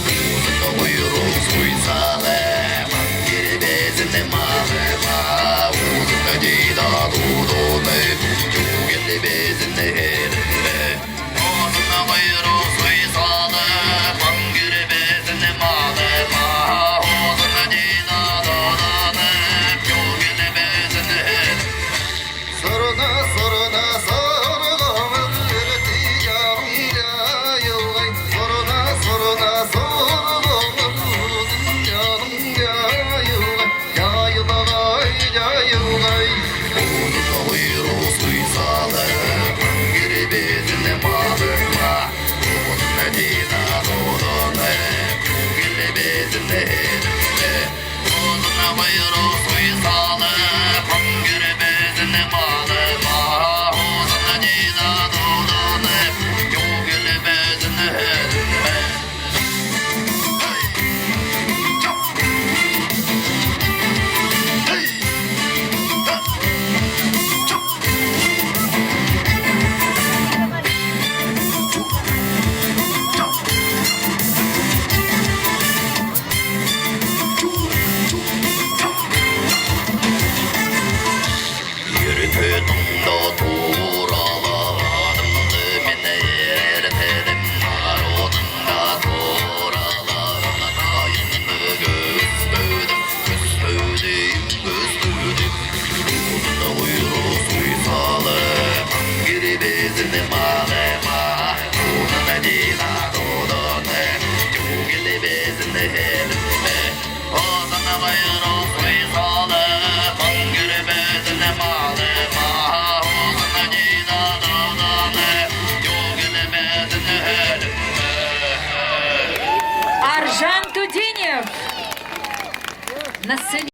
Uzun kuyruk suysale Mangiri bezini malema Uzun ceyda dudunu Çugeli bezini elinde Uzun kuyruk suysale Mangiri bezini malema Uzun ceyda dudunu Çugeli bezini elinde Soruna soruna soruna Örteceğim yılgay Soruna soruna soruna Canım yayılgay Yayılgay yayılgay Uzun kuyruğu suysalı Mangiri bezini malırma Uzun ceyda dudunu Çugeli bezini elinde Uzun kuyruğu suysalı Mangiri bezini malırma Uzun ceyda dudunu Çugeli bezini elinde Yürütüdüm da tuğraladım Mene ertedim Narodum da tuğraladım Kayınlı göstürdüm Göstürdüm Uzun kuyruğu suysalı Mangiri bezini malema Uzun ceyda dudunu Çugeli bezini elinde Uzun kuyruğu suysalı Mangiri bezini malema Uzun ceyda dudunu Çugeli bezini elinde Аржан Тудинев на сцене.